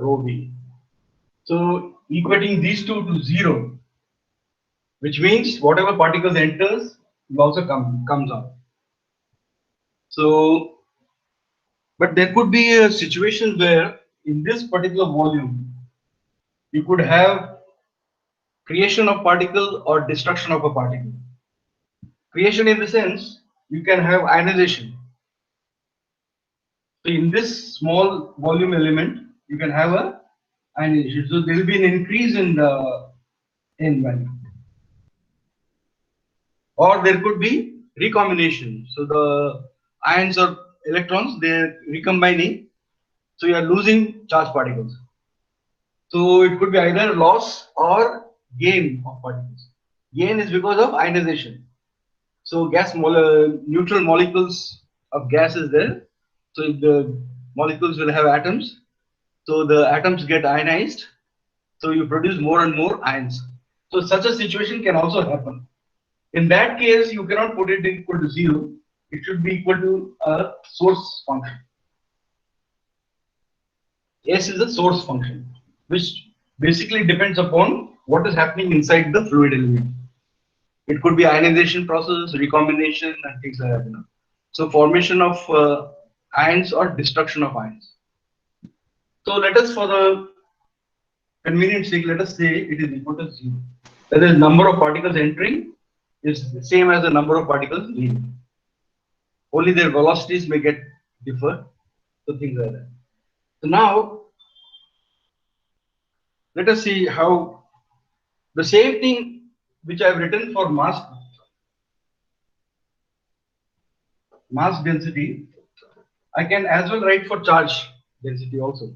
rho v. So equating these two to 0, which means whatever particles enters will also comes out. So, but there could be a situation where in this particular volume you could have creation of particle or destruction of a particle. Creation in the sense you can have ionization. So in this small volume element you can have a ionization. So there will be an increase in the n value. Or there could be recombination. So the ions or electrons, they're recombining. So you are losing charged particles. So it could be either loss or gain of particles. Gain is because of ionization. So neutral molecules of gas is there. So the molecules will have atoms. So the atoms get ionized. So you produce more and more ions. So such a situation can also happen. In that case, you cannot put it equal to 0. It should be equal to a source function. S is a source function, which basically depends upon what is happening inside the fluid element. It could be ionization process, recombination, and things like that. So formation of ions or destruction of ions. So let us, for the convenience sake, let us say it is equal to 0. That is, number of particles entering is the same as the number of particles leaving. Only their velocities may get differ. So things like that. So now let us see how the same thing which I have written for mass density, I can as well write for charge density also.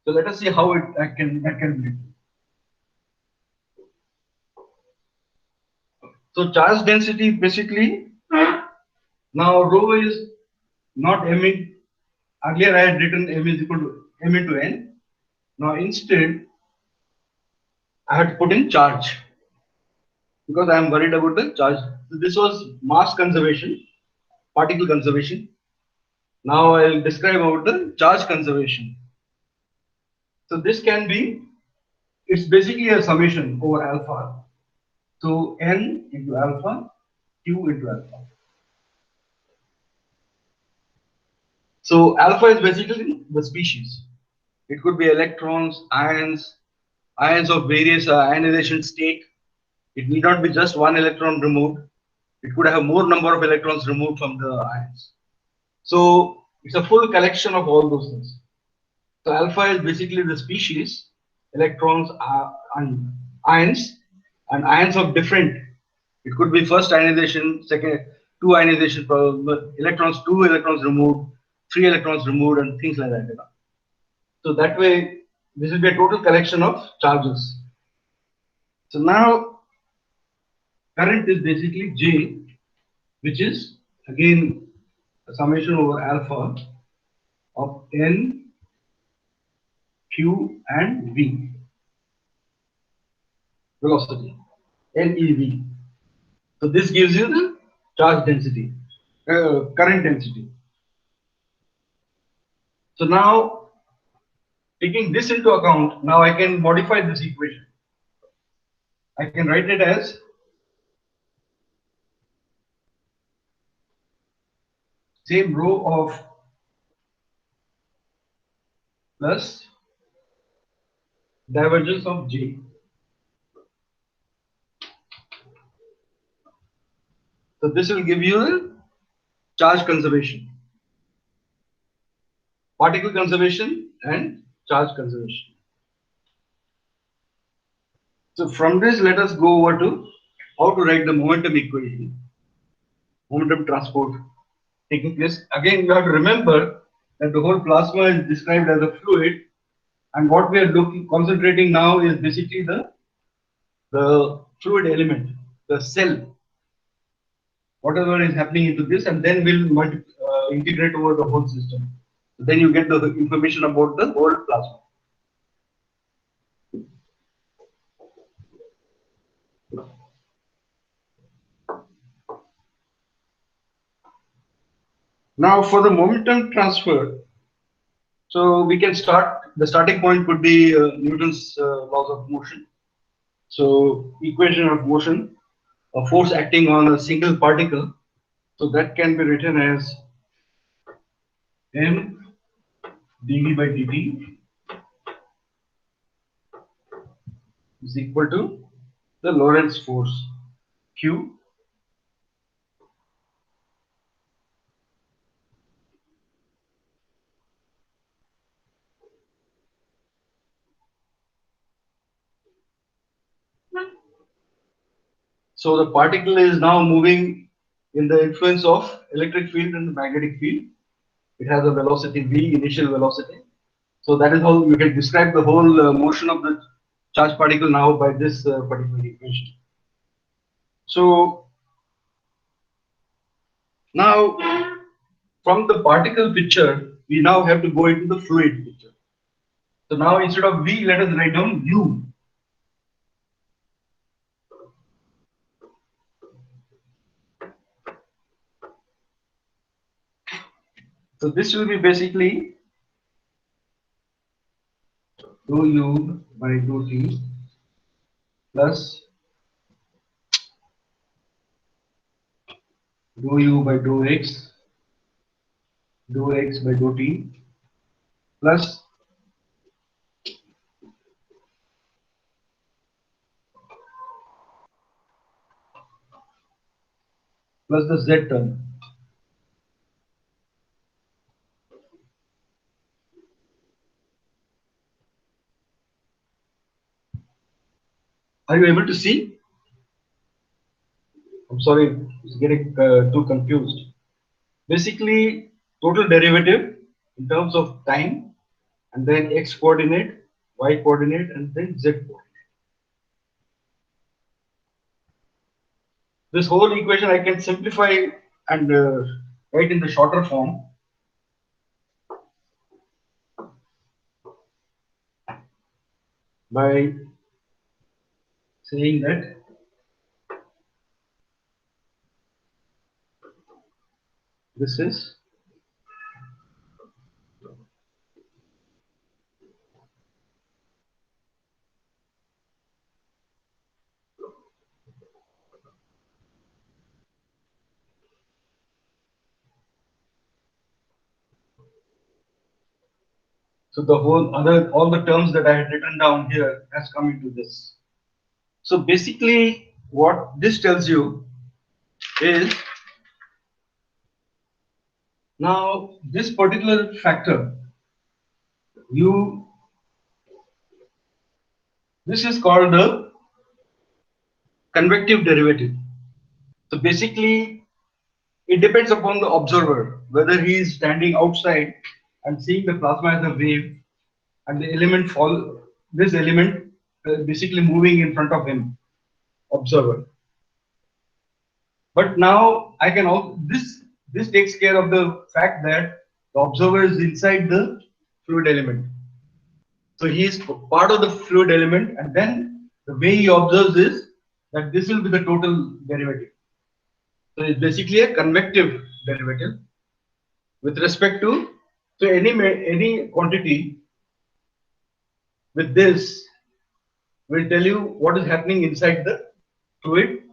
So let us see how that can be written. So charge density basically, now rho is not m in, earlier I had written m is equal to m into n. Now instead I had to put in charge because I am worried about the charge. So this was mass conservation, particle conservation. Now I will describe about the charge conservation. So this can be, it's basically a summation over alpha. So n into alpha, q into alpha. So alpha is basically the species. It could be electrons, ions of various ionization state. It need not be just one electron removed. It could have more number of electrons removed from the ions. So it's a full collection of all those things. So alpha is basically the species, electrons and ions of different. It could be first ionization, second, two ionization, electrons, two electrons removed, three electrons removed, and things like that. So that way, this will be a total collection of charges. So now, current is basically J, which is again a summation over alpha of N, Q, and V. Velocity, NEV. So this gives you the charge density, current density. So now, taking this into account, now I can modify this equation. I can write it as same rho of plus divergence of J. So this will give you the charge conservation, particle conservation, and charge conservation. So from this, let us go over to how to write the momentum equation, momentum transport taking place. Again, you have to remember that the whole plasma is described as a fluid, and what we are concentrating now is basically the fluid element, the cell, whatever is happening into this, and then we'll integrate over the whole system. So then you get the information about the whole plasma. Now for the momentum transfer, So we can start, the starting point could be Newton's laws of motion. So equation of motion, a force acting on a single particle. So that can be written as m dv by dt is equal to the Lorentz force Q. So the particle is now moving in the influence of electric field and the magnetic field. It has a velocity v, initial velocity. So that is how you can describe the whole motion of the charged particle now by this particular equation. So now from the particle picture, we now have to go into the fluid picture. So now instead of v, let us write down u. So this will be basically dou u by dou t plus dou u by dou x by dou t plus the z term. Are you able to see? I'm sorry, it's getting too confused. Basically, total derivative in terms of time, and then x coordinate, y coordinate, and then z coordinate. This whole equation I can simplify and write in the shorter form by saying that this is so the whole other all the terms that I had written down here has come into this. So basically, what this tells you is now this particular factor, you this is called the convective derivative. So basically, it depends upon the observer whether he is standing outside and seeing the plasma as a wave, and the element fall this element basically moving in front of him, observer. But now I can also this takes care of the fact that the observer is inside the fluid element. So he is part of the fluid element, and then the way he observes is that this will be the total derivative. So it's basically a convective derivative with respect to, so any quantity with this will tell you what is happening inside the fluid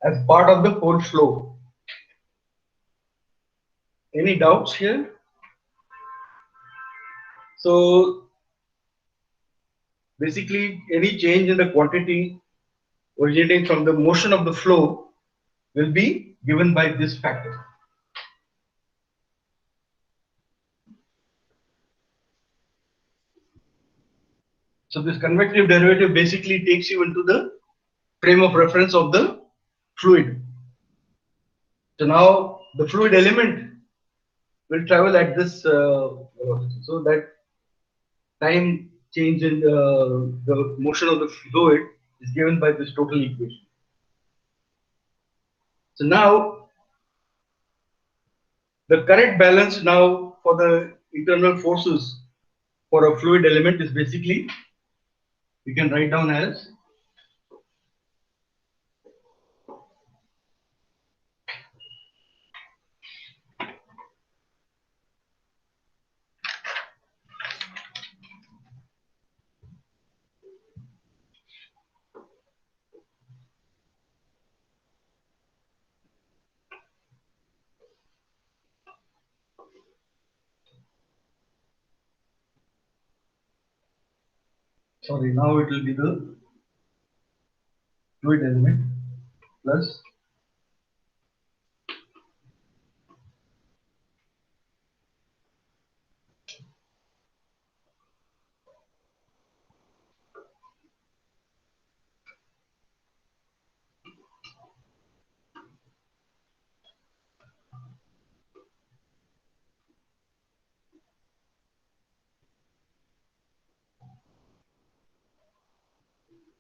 as part of the whole flow. Any doubts here? So basically, any change in the quantity originating from the motion of the flow will be given by this factor. So this convective derivative basically takes you into the frame of reference of the fluid. So now the fluid element will travel at this velocity. So that time change in the motion of the fluid is given by this total equation. So now the correct balance now for the internal forces for a fluid element is basically, we can write down as Sorry, now it will be the fluid element plus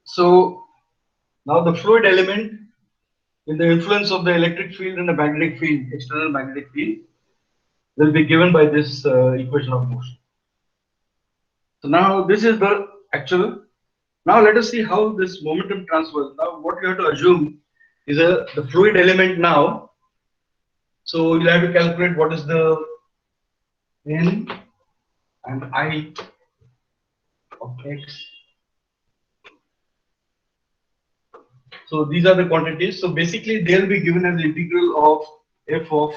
so now the fluid element in the influence of the electric field and the magnetic field, external magnetic field, will be given by this equation of motion. So now this is the actual. Now let us see how this momentum transfers. Now what you have to assume is the fluid element now. So you'll have to calculate what is the N and I of X. So these are the quantities. So basically they'll be given as the integral of f of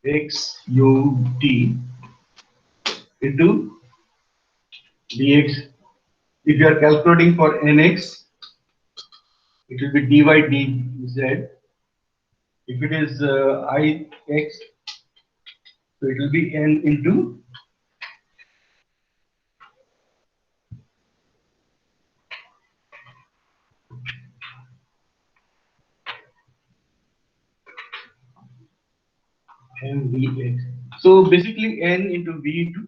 x u t into dx. If you are calculating for nx, it will be dy dz. If it is ix, so it will be n into mvx. So basically n into v into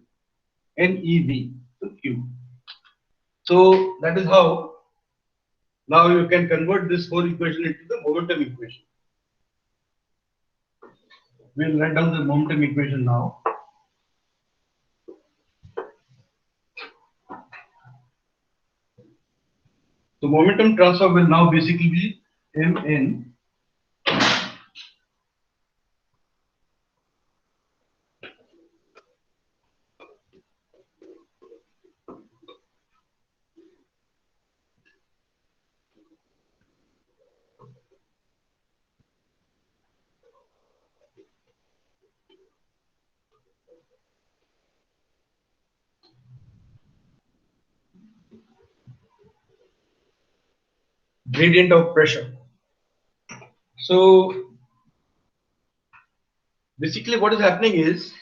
nev, so q. So that is how now you can convert this whole equation into the momentum equation. We'll write down the momentum equation now. So momentum transfer will now basically be mn gradient of pressure. So basically what is happening is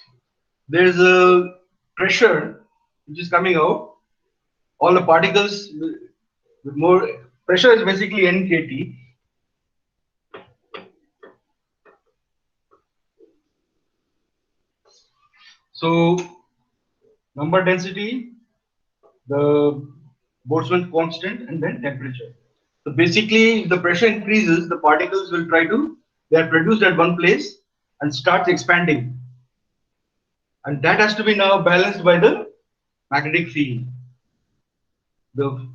there is a pressure which is coming out. All the particles with more pressure is basically nkt. So number density, the Boltzmann constant, and then temperature. So basically, if the pressure increases, the particles will try to, they are produced at one place and starts expanding. And that has to be now balanced by the magnetic field. The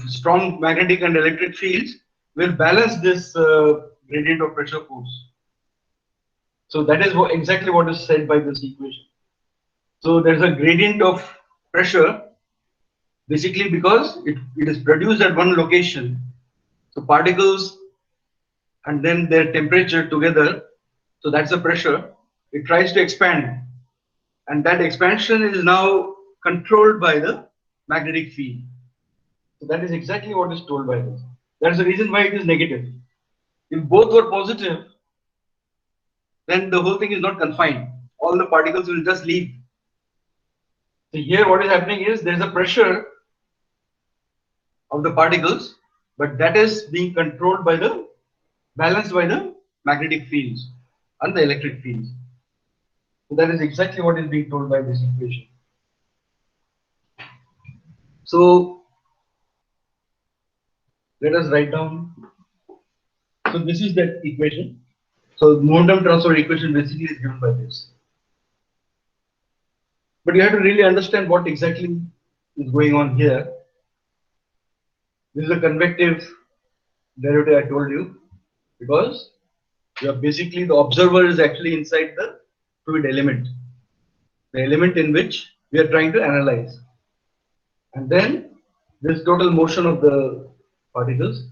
strong magnetic and electric fields will balance this gradient of pressure force. So that is exactly what is said by this equation. So there is a gradient of pressure basically because it is produced at one location. So particles and then their temperature together, so that's the pressure, it tries to expand. And that expansion is now controlled by the magnetic field. So that is exactly what is told by this. That's the reason why it is negative. If both were positive, then the whole thing is not confined. All the particles will just leave. So here what is happening is there is a pressure of the particles, but that is being controlled by the balanced by the magnetic fields and the electric fields. So that is exactly what is being told by this equation. So let us write down. So this is that equation. So momentum transfer equation basically is given by this. But you have to really understand what exactly is going on here. This is a convective derivative I told you, because you are basically the observer is actually inside the fluid element, the element in which we are trying to analyze. And then this total motion of the particles,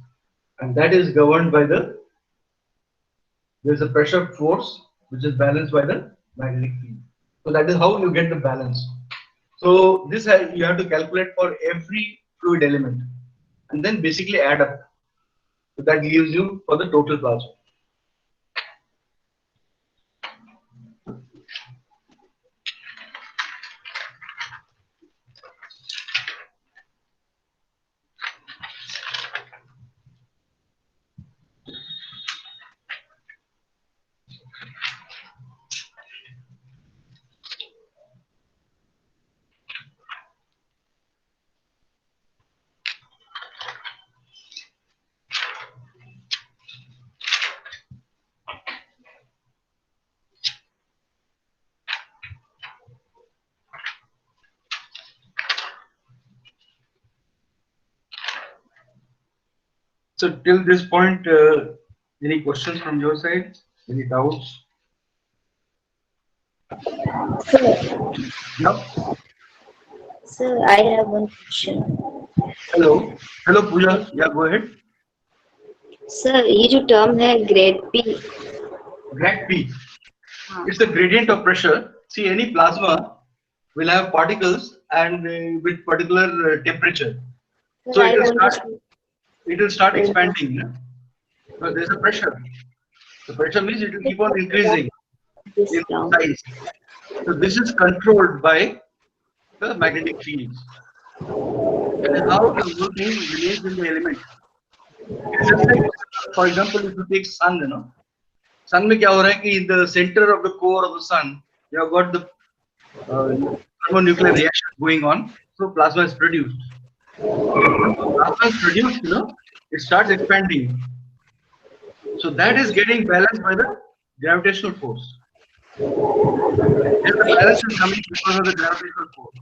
and that is governed by there's a pressure force which is balanced by the magnetic field. So that is how you get the balance. So this you have to calculate for every fluid element and then basically add up. So that gives you for the total plasma. So till this point, any questions from your side? Any doubts? Sir, No. sir, I have one question. Hello. Hello, Pooja. Yeah, go ahead. Sir ये जो term है grade P Grad P. It's the gradient of pressure. See, any plasma will have particles and with particular temperature. Sir So I want it will start expanding. Yeah? So there's a pressure. The pressure means it will keep on increasing this in down size. So this is controlled by the magnetic fields. That is how the whole thing relates in the element. It's just like, for example, if you take sun, sun में क्या हो रहा है कि in the center of the core of the sun, you have got the thermonuclear reaction going on, so plasma is produced. Once the plasma is produced, it starts expanding. So that is getting balanced by the gravitational force. Then the balance is coming because of the gravitational force.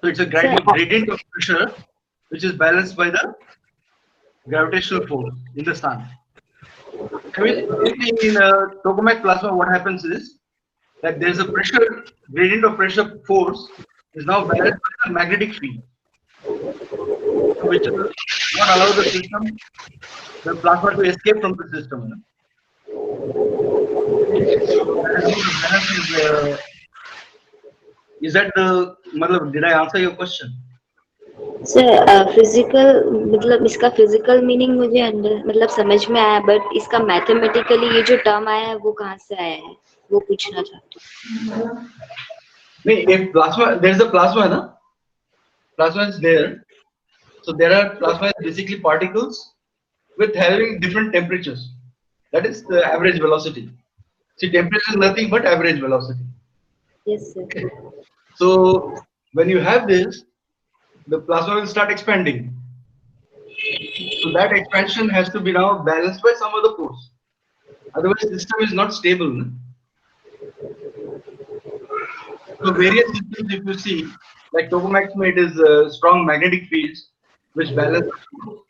So it's a sir gradient of pressure which is balanced by the gravitational force in the sun. I mean, basically in tokamak plasma, what happens is that there's a pressure gradient of pressure force is now balanced by the magnetic field, which will not allow the system, the plasma to escape from the system. So that is how the balance is that the, matlab, did I answer your question? Sir physical मतलब इसका physical meaning मुझे अंदर मतलब समझ में आया but इसका mathematically ये जो टर्म आया है वो कहाँ से आया है वो पूछना चाहती No, if plasma, there's a plasma, na? Plasma is there. So there are plasma is basically particles with having different temperatures. That is the average velocity. See, temperature is nothing but average velocity. हूँ yes sir So when you have this, the plasma will start expanding. So that expansion has to be now balanced by some other force. Otherwise, system is not stable. No? So various systems, if you see, like tokamak, it is strong magnetic fields which balance the force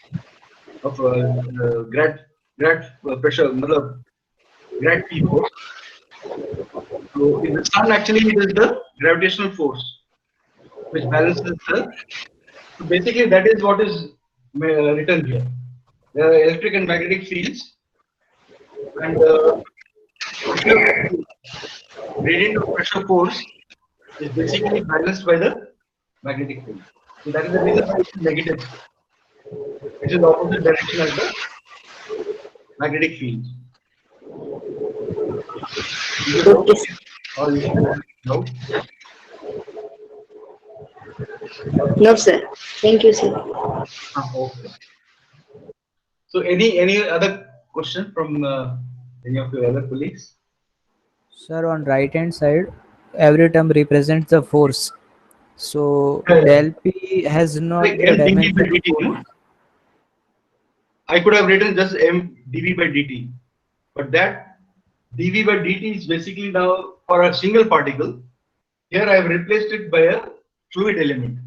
of grad pressure, matlab, grad P force. So in the sun, actually, it is the gravitational force which balances the. So basically, that is what is written here. There are electric and magnetic fields, and pressure gradient of pressure force is basically balanced by the magnetic field. So that is the reason why it is negative. It is opposite direction as the magnetic field. Is it okay okay? Or you still have doubt? No sir thank you sir Okay. So any other question from any of your other colleagues? Sir, on right hand side, every term represents the force. So del P has Like not the m dv by dimension of dt, force. I could have written just m dv by dt, but that dv by dt is basically now for a single particle. Here I have replaced it by a fluid element.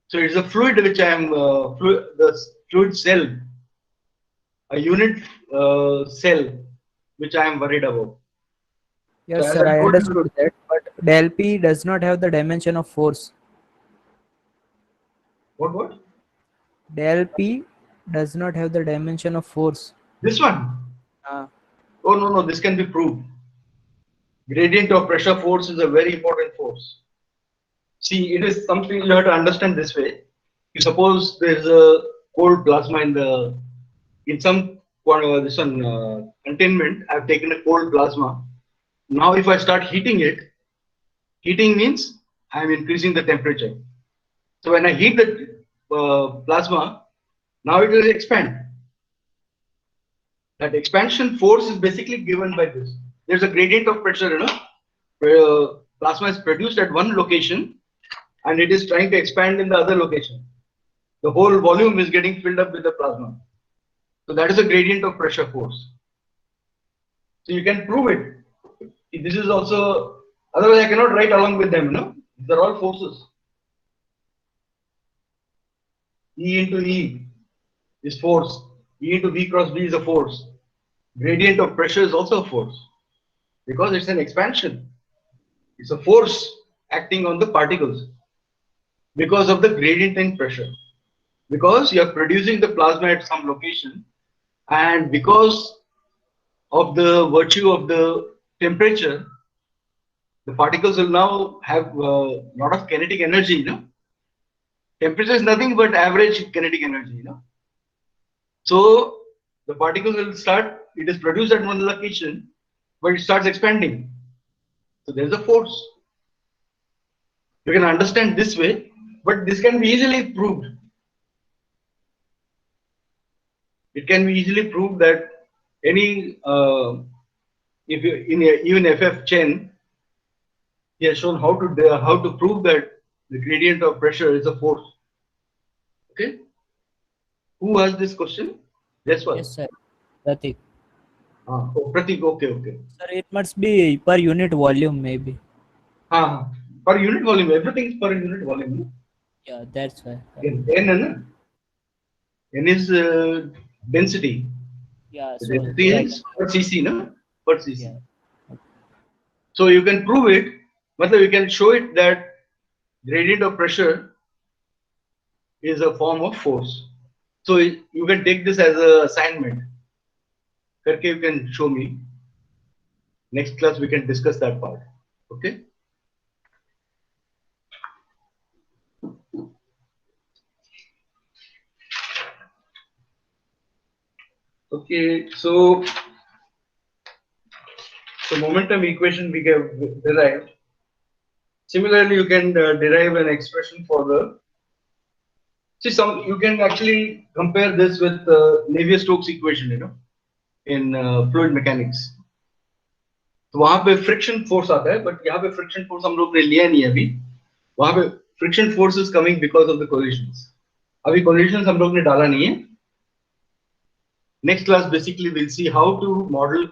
So it's a fluid which I am the fluid cell, a unit cell which I am worried about. So Yes, as sir, I I told you, understood that. But del P does not have the dimension of force. what? Del P does not have the dimension of force. This one? Uh, Oh no, this can be proved. Gradient of pressure force is a very important force. See, it is something you have to understand this way. You suppose there's a cold plasma in some this one containment. I've taken a cold plasma. Now, if I start heating it, heating means I'm increasing the temperature. So when I heat the plasma, now it will expand. That expansion force is basically given by this. There's a gradient of pressure, where plasma is produced at one location and it is trying to expand in the other location. The whole volume is getting filled up with the plasma. So that is a gradient of pressure force. So you can prove it. This is also, otherwise I cannot write along with them, They're all forces. E into E is force. E into V cross B is a force. Gradient of pressure is also a force because it's an expansion. It's a force acting on the particles because of the gradient in pressure. Because you are producing the plasma at some location, and because of the virtue of the temperature, the particles will now have a lot of kinetic energy. Temperature is nothing but average kinetic energy. So the particles will start. It is produced at one location, but it starts expanding. So there is a force. You can understand this way, but this can be easily proved. It can be easily proved that any if you in even FF Chen, he has shown how to prove that the gradient of pressure is a force. Okay, who asked this question? Yes, Yes, one. sir. Pratik. Oh, Pratik. Okay, okay. Sir, it must be per unit volume, maybe. Ah, per unit volume, everything is per unit volume. No? Yeah, that's why. N is density. Yeah, The so density that. is per cc, no? Per cc. Yeah. So you can prove it, but you can show it that gradient of pressure is a form of force. So you can take this as a assignment. Karke you can show me. Next class we can discuss that part. Okay. Okay. So momentum equation we have derived. Similarly, you can derive an expression for the. See, you can actually compare this with Navier-Stokes equation, in fluid mechanics. तो वहां पे friction force आता है but यहाँ पे friction force हम लोग ने लिया नहीं है अभी वहां पे friction force is coming because of the collisions अभी कोलिजन्स हम लोग ने डाला नहीं है next class basically will see how to model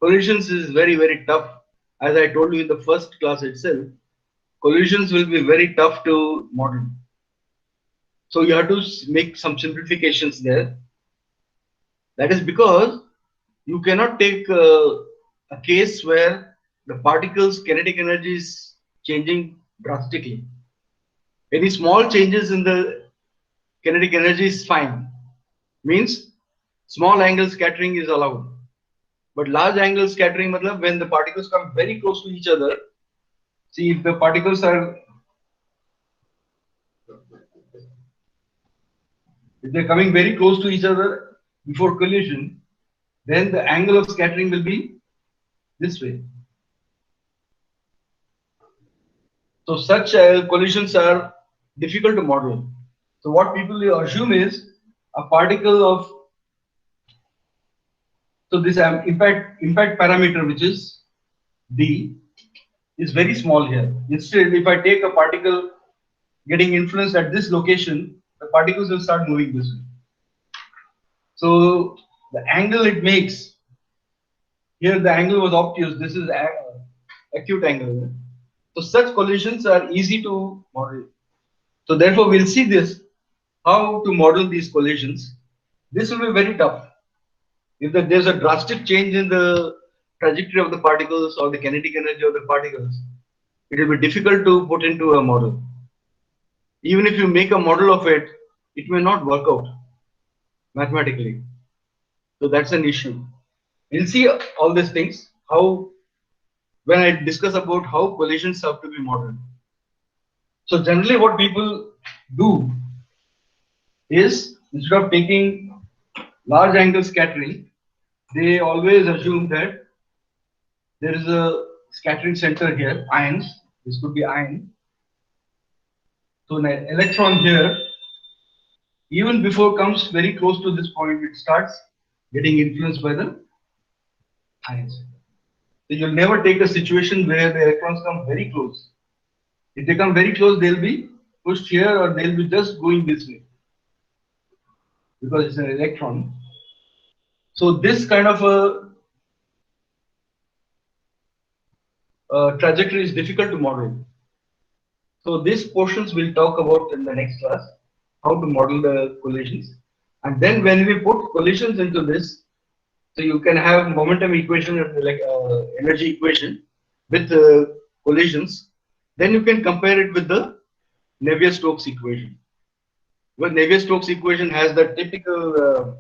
collisions is very very tough as I told you in the first class itself collisions will be very tough to model so you have to make some simplifications there that is because you cannot take a case where the particles kinetic energy is changing drastically. Any small changes in the kinetic energy is fine. Means small angle scattering is allowed. But large angle scattering matlab when the particles come very close to each other. See if the particles are if they're coming very close to each other before collision, then the angle of scattering will be this way. So such collisions are difficult to model. So what people assume is a particle of so this impact parameter which is d is very small here. Instead, if I take a particle getting influenced at this location, the particles will start moving this way. So the angle it makes here, the angle was obtuse. This is acute angle. So such collisions are easy to model. So therefore, we'll see this how to model these collisions. This will be very tough. If there's a drastic change in the trajectory of the particles or the kinetic energy of the particles, it will be difficult to put into a model. Even if you make a model of it, it may not work out mathematically. So that's an issue. We'll see all these things, how when I discuss about how collisions have to be modeled. So generally what people do is, instead of taking large angle scattering, they always assume that there is a scattering center here, ions. This could be ion. So an electron here, even before comes very close to this point, it starts getting influenced by the ions. So you'll never take a situation where the electrons come very close. If they come very close, they'll be pushed here or they'll be just going this way because it's an electron. So this kind of a trajectory is difficult to model. So these portions we'll talk about in the next class, how to model the collisions. And then when we put collisions into this, so you can have momentum equation like energy equation with collisions. Then you can compare it with the Navier-Stokes equation. Well, Navier-Stokes equation has the typical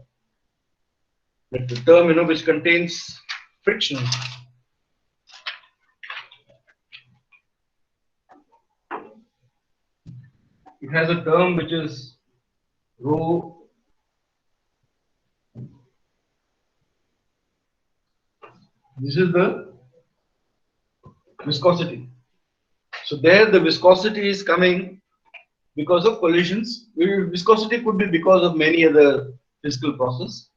the term which contains friction. It has a term which is rho. This is the viscosity. So there the viscosity is coming because of collisions. Viscosity could be because of many other physical process,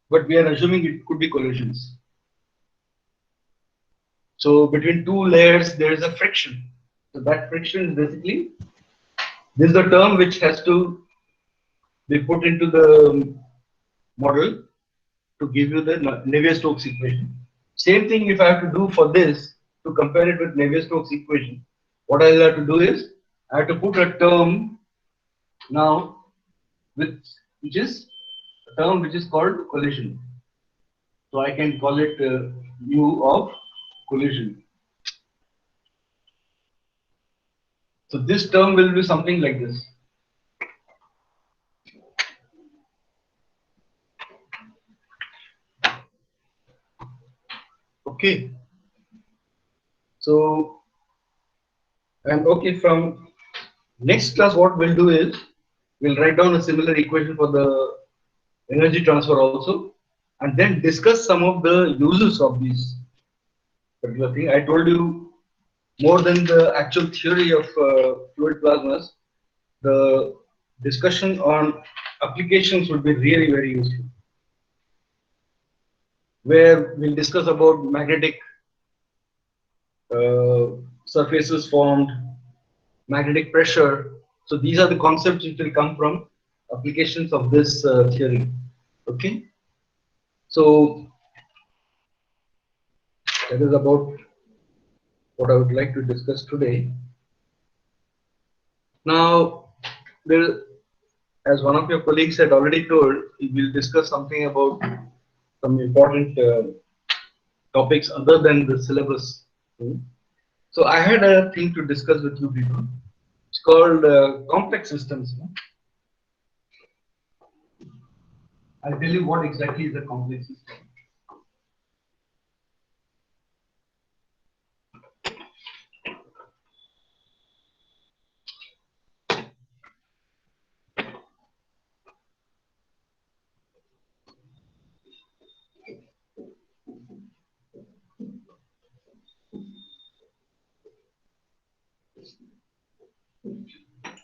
but we are assuming it could be collisions. So between two layers there is a friction. So that friction is basically, this is the term which has to be put into the model to give you the Navier-Stokes equation. Same thing if I have to do for this to compare it with Navier-Stokes equation. What I'll have to do is I have to put a term now which is a term which is called collision. So I can call it mu of collision. So this term will be something like this. Okay. So, and okay, from next class what we'll do is we'll write down a similar equation for the energy transfer also, and then discuss some of the uses of these particular thing. I told you more than the actual theory of fluid plasmas, the discussion on applications would be really very useful, where we'll discuss about magnetic surfaces formed, magnetic pressure. So these are the concepts which will come from applications of this theory. Okay, so that is about what I would like to discuss today. Now, there, as one of your colleagues had already told, we will discuss something about some important topics other than the syllabus. So I had a thing to discuss with you people. It's called complex systems. I'll tell you what exactly is a complex system.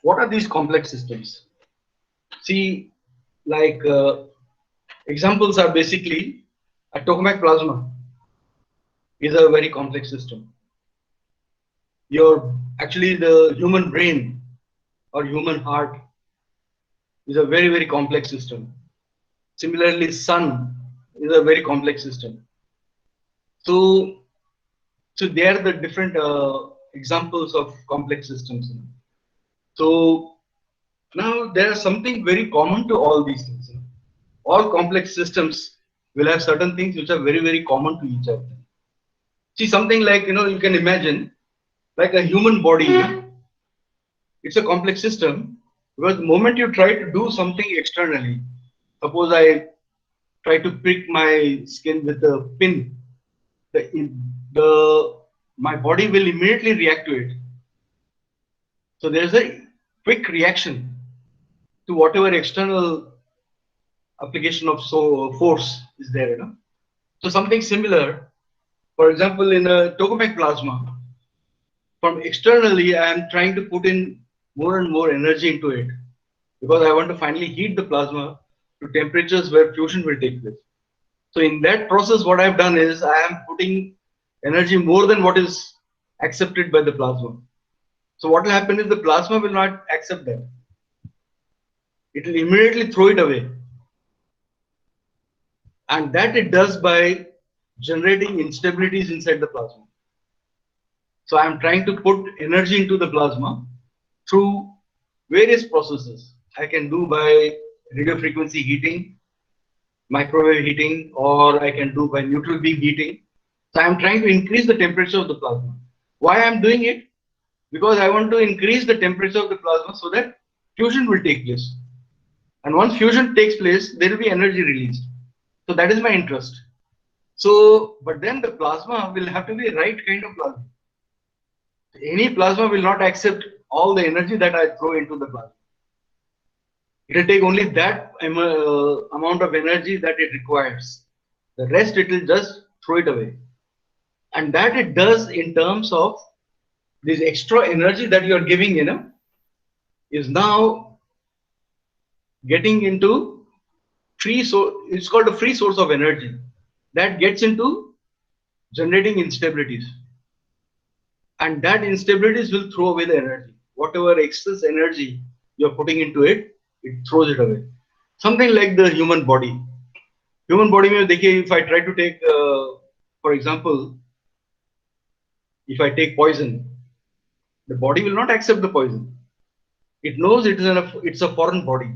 What are these complex systems? See, like examples are basically a tokamak plasma is a very complex system. Your actually the human brain or human heart is a very complex system. Similarly, sun is a very complex system. So, so they are the different examples of complex systems. So now there is something very common to all these things. All complex systems will have certain things which are very common to each other. See, something like, you can imagine like a human body. It's a complex system because the moment you try to do something externally, suppose I try to prick my skin with a pin, the my body will immediately react to it. So there's a quick reaction to whatever external application of force is there, you know. So something similar, for example, in a tokamak plasma, from externally, I am trying to put in more and more energy into it because I want to finally heat the plasma to temperatures where fusion will take place. So in that process, what I've done is I am putting energy more than what is accepted by the plasma. So what will happen is the plasma will not accept that. It will immediately throw it away. And that it does by generating instabilities inside the plasma. So I am trying to put energy into the plasma through various processes. I can do by radio frequency heating, microwave heating, or I can do by neutral beam heating. So I am trying to increase the temperature of the plasma. Why I am doing it? Because I want to increase the temperature of the plasma so that fusion will take place. And once fusion takes place, there will be energy released. So that is my interest. So, but then the plasma will have to be right kind of plasma. Any plasma will not accept all the energy that I throw into the plasma. It will take only that amount of energy that it requires. The rest it will just throw it away. And that it does in terms of this extra energy that you are giving, you know, is now getting into free, so it's called a free source of energy that gets into generating instabilities. And that instabilities will throw away the energy. Whatever excess energy you're putting into it, it throws it away. Something like the human body. Human body में देखिए, if I try to take, for example, if I take poison, the body will not accept the poison. It knows it's a foreign body.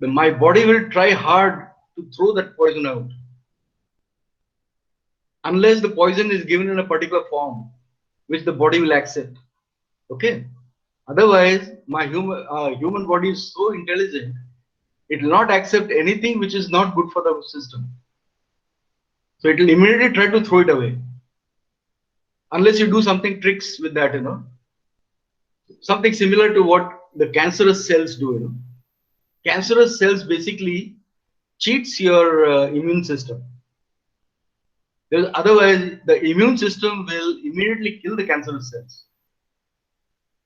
But my body will try hard to throw that poison out. Unless the poison is given in a particular form, which the body will accept. Okay? Otherwise, my human body is so intelligent, it will not accept anything which is not good for the system. So it will immediately try to throw it away. Unless you do something tricks with that, you know. Something similar to what the cancerous cells do, you know. Cancerous cells basically cheats your immune system. Otherwise, the immune system will immediately kill the cancerous cells.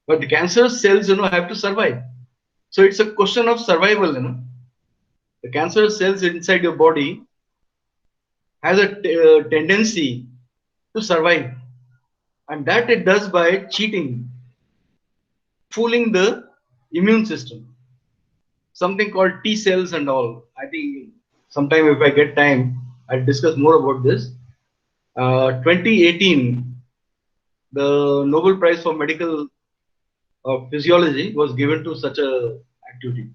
But the cancerous cells, you know, have to survive. So it's a question of survival, you know. The cancerous cells inside your body has a tendency to survive, and that it does by cheating, fooling the immune system. Something called T cells and all. I think sometime if I get time, I'll discuss more about this. 2018, the Nobel Prize for Medical Physiology was given to such a activity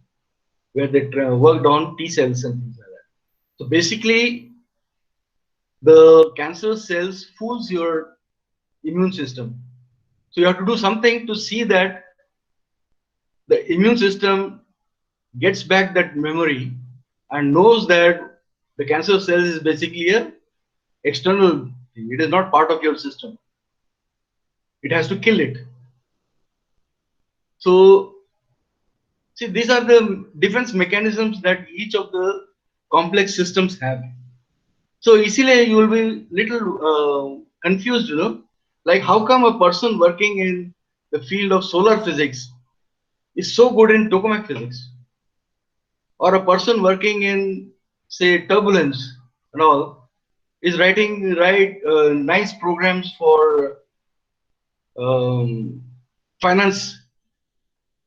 where they worked on T cells and things like that. So basically, the cancer cells fools your immune system. So you have to do something to see that the immune system gets back that memory and knows that the cancer cells is basically a external thing. It is not part of your system. It has to kill it. So see, these are the defense mechanisms that each of the complex systems have. So easily you will be little confused, you know, like how come a person working in the field of solar physics is so good in tokamak physics, or a person working in say turbulence and all is writing nice programs for um, finance.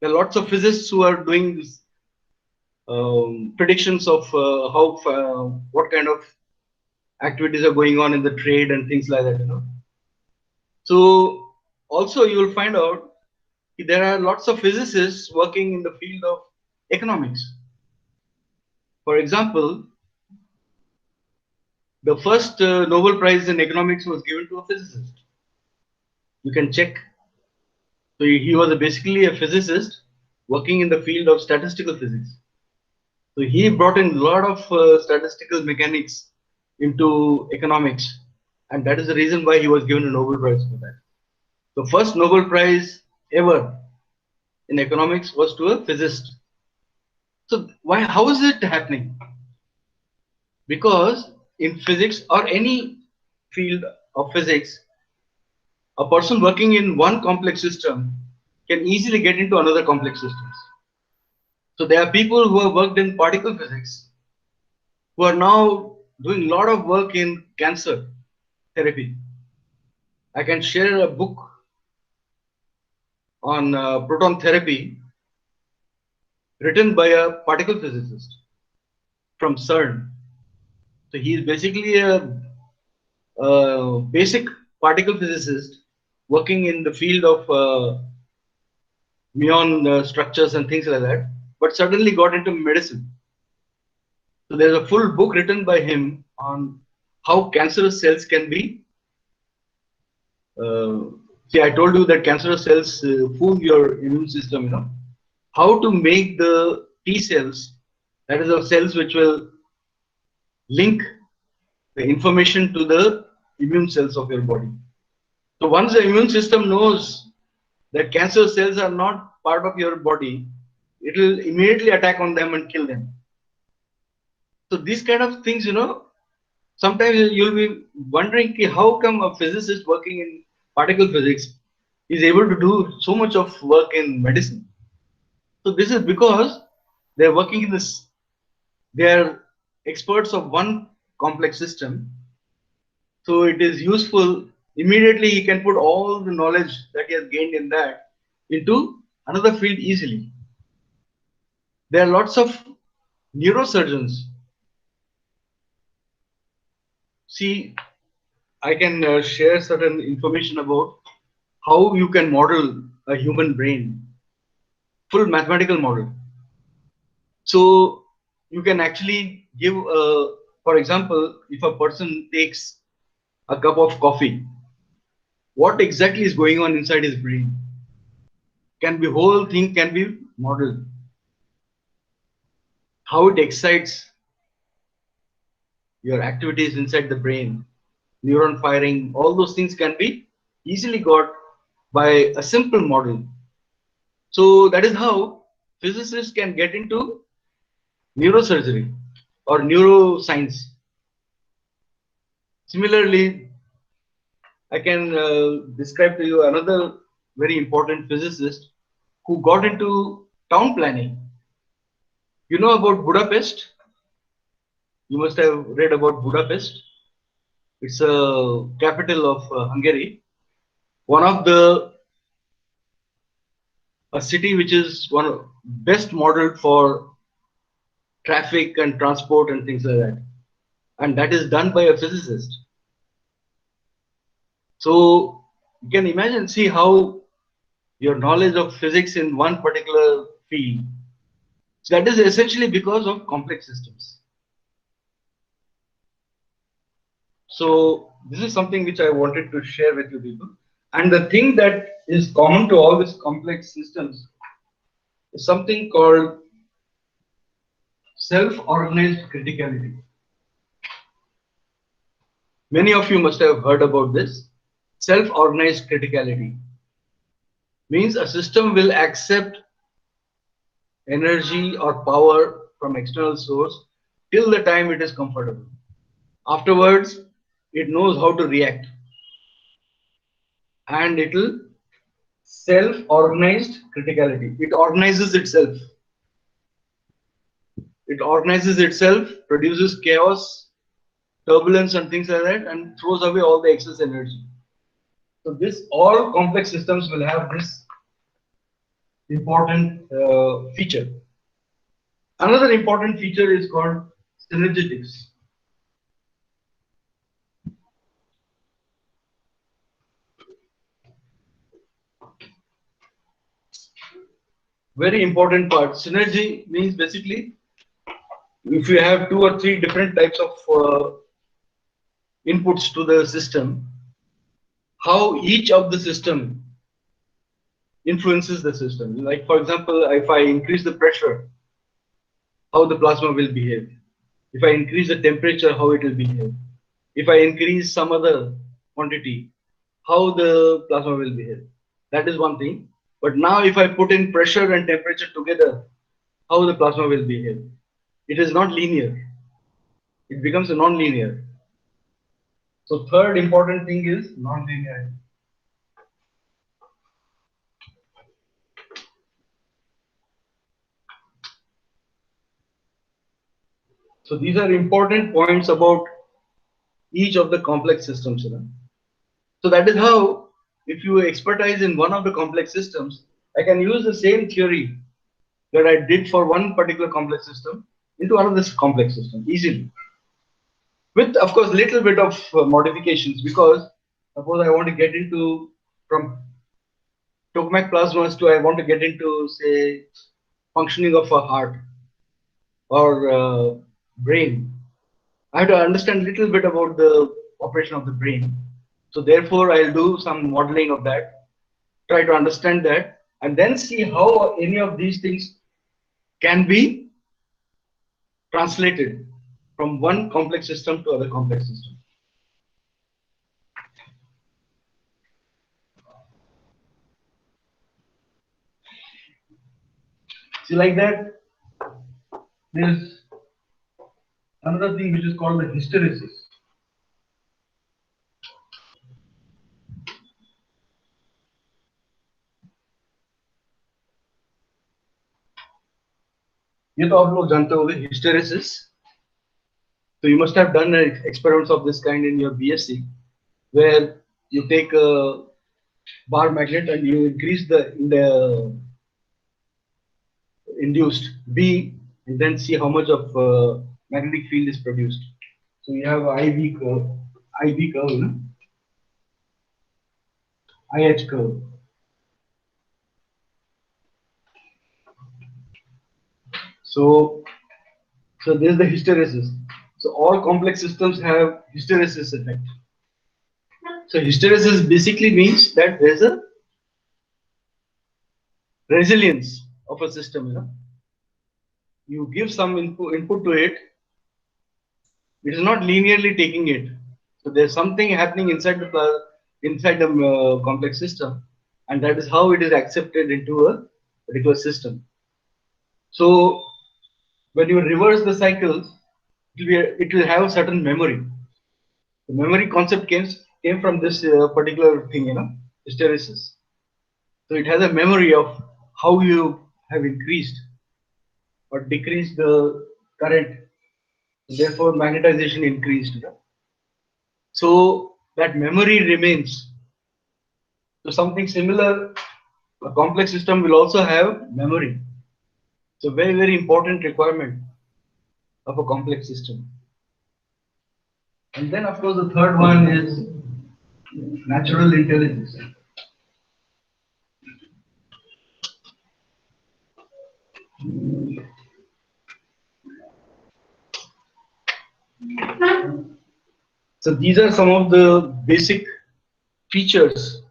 There are lots of physicists who are doing this, predictions of what kind of activities are going on in the trade and things like that, you know. So also you will find out there are lots of physicists working in the field of economics. For example, the first Nobel Prize in economics was given to a physicist. You can check. So he was basically a physicist working in the field of statistical physics. So he brought in a lot of statistical mechanics into economics, and that is the reason why he was given a Nobel Prize for that. The first Nobel Prize ever in economics was to a physicist. So why? How is it happening? Because in physics or any field of physics, a person working in one complex system can easily get into another complex systems. So there are people who have worked in particle physics who are now doing a lot of work in cancer therapy. I can share a book on proton therapy written by a particle physicist from CERN. So he is basically a basic particle physicist working in the field of muon structures and things like that, but suddenly got into medicine. So there's a full book written by him on how cancerous cells can be. See, I told you that cancerous cells fool your immune system. How to make the T cells, that is, the cells which will link the information to the immune cells of your body. So once the immune system knows that cancer cells are not part of your body, it will immediately attack on them and kill them. So these kind of things, sometimes you'll be wondering how come a physicist working in particle physics is able to do so much of work in medicine. So this is because they're working in this, they're experts of one complex system. So it is useful. Immediately he can put all the knowledge that he has gained in that into another field easily. There are lots of neurosurgeons. See, I can share certain information about how you can model a human brain, full mathematical model. So you can actually give, for example, if a person takes a cup of coffee, what exactly is going on inside his brain? Can be whole thing can be modeled. How it excites your activities inside the brain, neuron firing, all those things can be easily got by a simple model. So that is how physicists can get into neurosurgery or neuroscience. Similarly, I can describe to you another very important physicist who got into town planning. You know about Budapest? You must have read about Budapest. It's a capital of Hungary. One of the a city which is one of best modeled for traffic and transport and things like that. And that is done by a physicist. So you can imagine, see how your knowledge of physics in one particular field. So that is essentially because of complex systems. So this is something which I wanted to share with you people. And the thing that is common to all these complex systems is something called self-organized criticality. Many of you must have heard about this. Self-organized criticality means a system will accept energy or power from external source till the time it is comfortable. Afterwards, it knows how to react and it will self-organized criticality. It organizes itself. It organizes itself, produces chaos, turbulence and things like that and throws away all the excess energy. So this all complex systems will have this important feature. Another important feature is called synergetics. Very important part. Synergy means basically if you have two or three different types of inputs to the system, how each of the system influences the system. Like for example, if I increase the pressure, how the plasma will behave. If I increase the temperature, how it will behave. If I increase some other quantity, how the plasma will behave. That is one thing. But now if I put in pressure and temperature together, how the plasma will behave? It is not linear. It becomes a non-linear. So third important thing is non-linearity. So these are important points about each of the complex systems. So that is how, if you expertise in one of the complex systems, I can use the same theory that I did for one particular complex system into another complex system easily. With, of course, little bit of modifications, because suppose I want to get into from tokamak plasmas to I want to get into, say, functioning of a heart or brain. I have to understand a little bit about the operation of the brain. So therefore, I'll do some modeling of that, try to understand that, and then see how any of these things can be translated from one complex system to other complex system. See, like that, there's another thing which is called the hysteresis. ये तो आप लोग जानते होंगे hysteresis. So you must have done experiments of this kind in your BSc, where you take a bar magnet and you increase the induced B, and then see how much of magnetic field is produced. So you have IV curve, no? IH curve. So this is the hysteresis. So all complex systems have hysteresis effect. So hysteresis basically means that there's a resilience of a system. You give some input to it. It is not linearly taking it. So there's something happening inside the complex system, and that is how it is accepted into a particular system. So when you reverse the cycles, it will have a certain memory. The memory concept came from this particular thing, hysteresis. So it has a memory of how you have increased or decreased the current, therefore magnetization increased. So that memory remains. So something similar, a complex system will also have memory. So very, very important requirement of a complex system. And then of course the third one is natural intelligence. So these are some of the basic features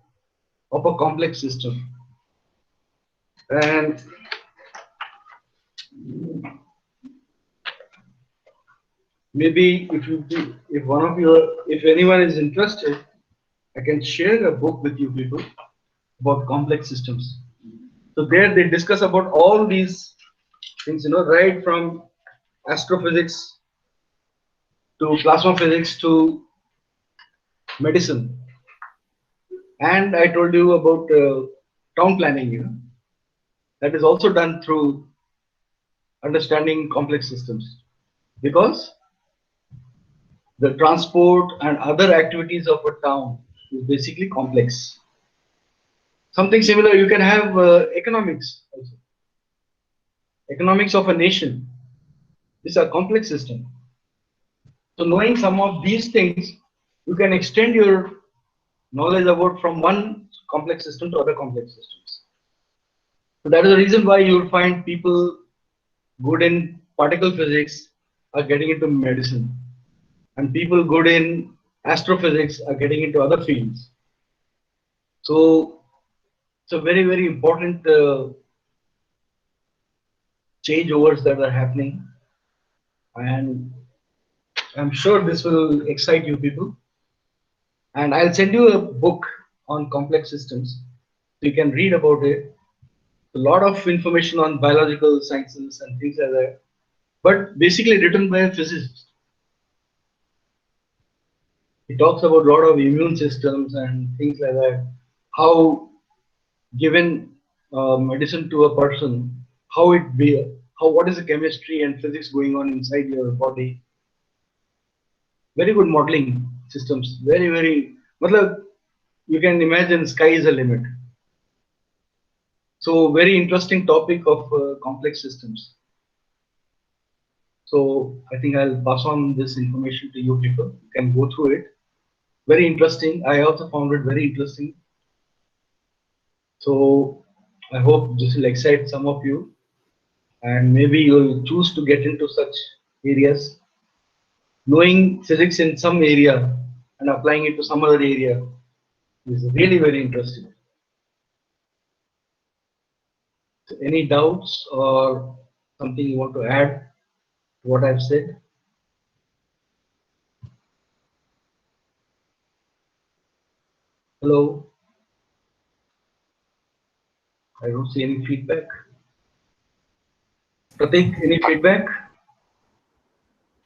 of a complex system. And maybe if anyone is interested, I can share a book with you people about complex systems. So there they discuss about all these things, right from astrophysics to plasma physics to medicine. And I told you about town planning, that is also done through understanding complex systems, because the transport and other activities of a town is basically complex. Something similar you can have economics also. Economics of a nation is a complex system. So knowing some of these things, you can extend your knowledge about from one complex system to other complex systems. So that is the reason why you will find people good in particle physics are getting into medicine, and people good in astrophysics are getting into other fields. So it's a very, very important changeovers that are happening, and I'm sure this will excite you people. And I'll send you a book on complex systems so you can read about it. A lot of information on biological sciences and things like that, but basically written by a physicist. He talks about a lot of immune systems and things like that. How given medicine to a person, how it be, how what is the chemistry and physics going on inside your body. Very good modeling systems. Very very. Matlab, you can imagine sky is the limit. So very interesting topic of complex systems. So I think I'll pass on this information to you people. You can go through it. Very interesting. I also found it very interesting. So I hope this will excite some of you, and maybe you'll choose to get into such areas. Knowing physics in some area and applying it to some other area is really very interesting. So any doubts or something you want to add to what I've said? Hello? I don't see any feedback. Pratik, any feedback?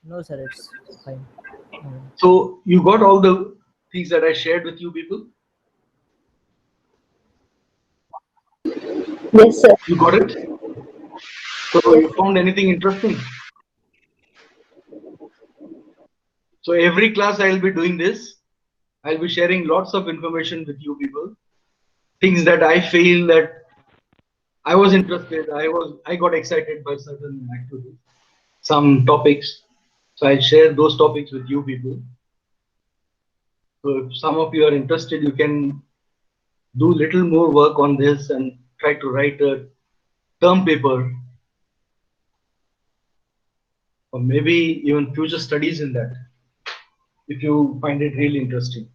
No, sir, it's fine. So you got all the things that I shared with you people? Yes, sir. You got it? So Yes, you sir. found anything interesting? So every class I'll be doing this. I'll be sharing lots of information with you people. Things that I feel that I was interested, I got excited by certain activities, some topics. So I'll share those topics with you people. So if some of you are interested, you can do little more work on this and try to write a term paper or maybe even future studies in that if you find it really interesting.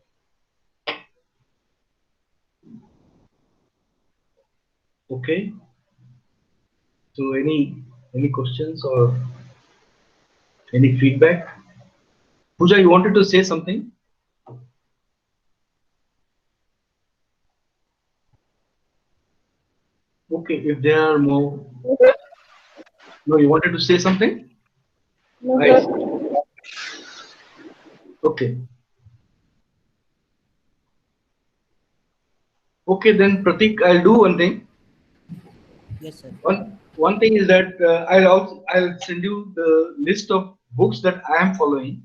Okay. So any questions or any feedback? Pooja, you wanted to say something? Okay, if there are more. No, you wanted to say something? No, Right. sir. Okay. Okay, then Pratik, I'll do one thing. Yes, sir. One thing is that I'll send you the list of books that I am following.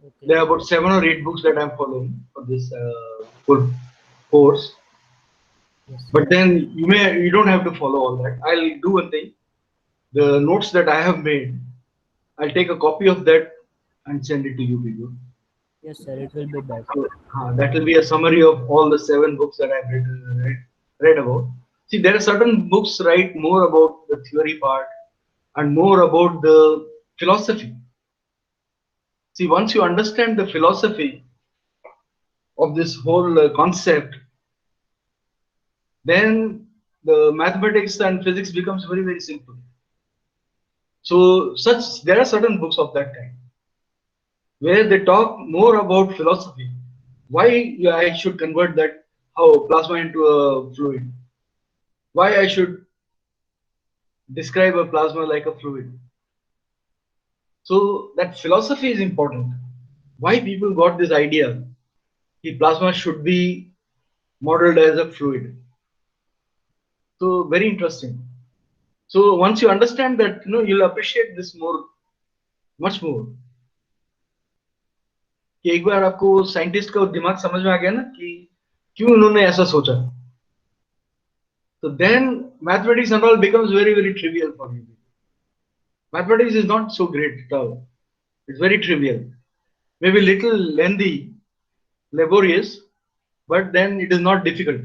Okay. There are about 7 or 8 books that I'm following for this full course. Yes. But then you don't have to follow all that. I'll do one thing. The notes that I have made, I'll take a copy of that and send it to you people. Yes, sir. It will be better. So, that will be a summary of all the 7 books that I've read about. See, there are certain books write more about the theory part and more about the philosophy. See, once you understand the philosophy of this whole concept, then the mathematics and physics becomes very very simple. So, there are certain books of that kind where they talk more about philosophy. Why I should convert that how plasma into a fluid? Why I should describe a plasma like a fluid? So that philosophy is important. Why people got this idea that plasma should be modeled as a fluid? So very interesting. So once you understand that, you'll appreciate this more, much more. कि एक बार आपको scientist का दिमाग समझ में आ गया ना कि क्यों उन्होंने ऐसा सोचा. So then mathematics and all becomes very very trivial for you. Mathematics is not so great at all. It's very trivial. Maybe little lengthy, laborious, but then it is not difficult.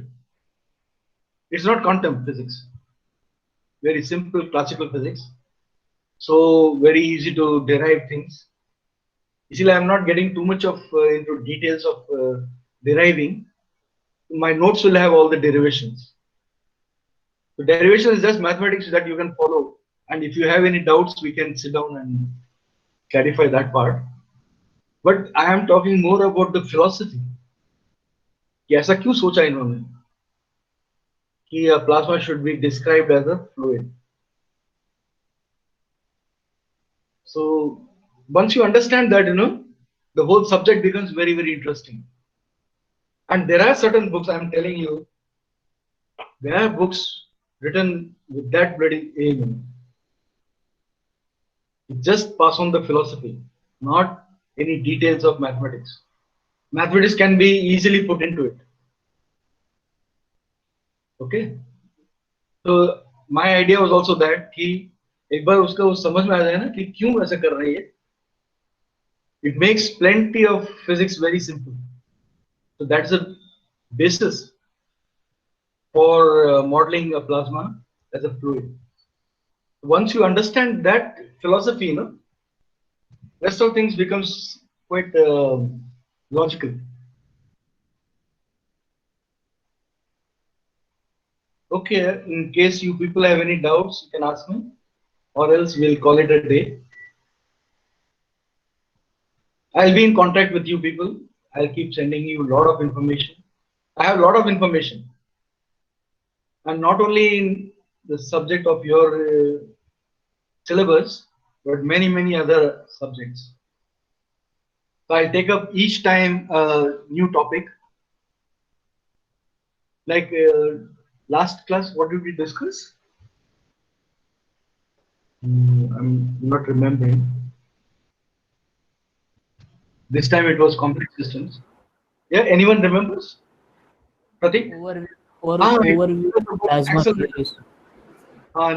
It's not quantum physics. Very simple classical physics. So very easy to derive things. Actually, I'm not getting too much of into details of deriving. My notes will have all the derivations. The derivation is just mathematics that you can follow. And if you have any doubts, we can sit down and clarify that part. But I am talking more about the philosophy. कि ऐसा क्यों सोचा इन्होंने a plasma should be described as a fluid. So once you understand that, the whole subject becomes very, very interesting. And there are certain books, I'm telling you, there are books written with that bloody aim. Just pass on the philosophy, not any details of mathematics. Mathematics can be easily put into it. Okay. So my idea was also that कि एक बार उसका वो समझ में आ जाए ना कि क्यों ऐसा कर रही है. It makes plenty of physics very simple. So that's a basis for modeling a plasma as a fluid. Once you understand that philosophy, rest of things becomes quite logical. Okay, in case you people have any doubts, you can ask me, or else we'll call it a day. I'll be in contact with you people. I'll keep sending you a lot of information. I have a lot of information, and not only in the subject of your syllabus, but many other subjects. So I'll take up each time a new topic. Like last class, what did we discuss? I'm not remembering. This time it was complex systems. Yeah, anyone remembers? Pratik? Overview plasma Acceleration. theories.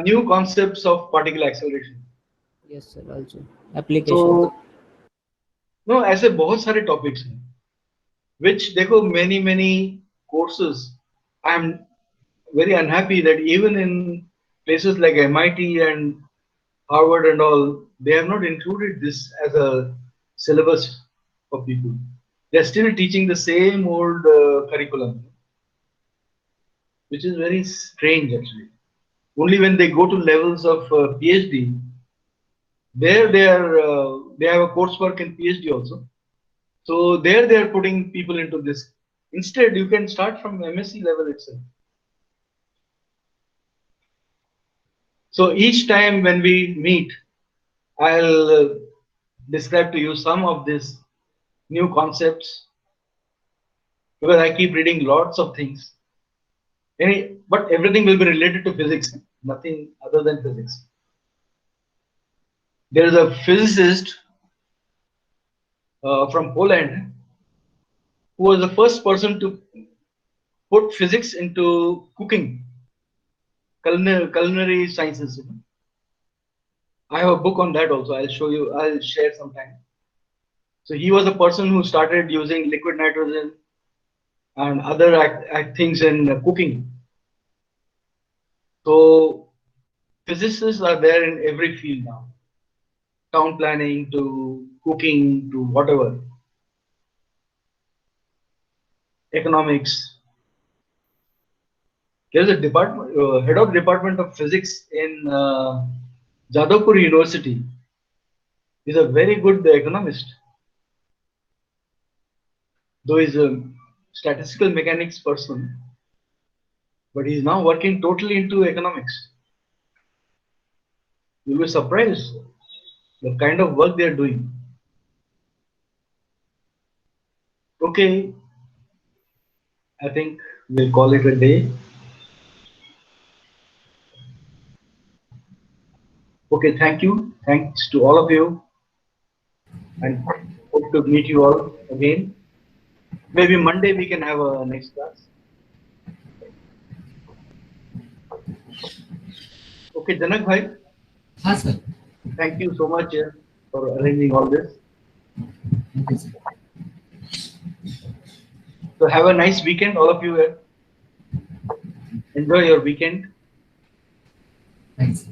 New concepts of particle acceleration. Yes, sir. Also applications. So, no, ऐसे बहुत सारे topics हैं, which देखो many courses. I'm very unhappy that even in places like MIT and Harvard and all, they have not included this as a syllabus for people. They're still teaching the same old curriculum, which is very strange actually. Only when they go to levels of PhD, there they have a coursework in PhD also. So there they are putting people into this. Instead, you can start from MSc level itself. So each time when we meet, I'll describe to you some of these new concepts because I keep reading lots of things. But everything will be related to physics, nothing other than physics. There is a physicist from Poland who was the first person to put physics into cooking, culinary sciences. I have a book on that also. I'll show you. I'll share sometime. So he was the person who started using liquid nitrogen and other things in cooking. So physicists are there in every field now. Town planning to cooking to whatever. Economics. There's a department, head of department of physics in Jadavpur University. He's a very good economist. Though he's a statistical mechanics person, but he's now working totally into economics. You'll be surprised the kind of work they're doing. Okay, I think we'll call it a day. Okay, thank you. Thanks to all of you. And hope to meet you all again. Maybe Monday we can have a next class. Okay, Janak bhai. Yes, sir. Thank you so much for arranging all this. Thank you, sir. So have a nice weekend, all of you. Enjoy your weekend. Thanks.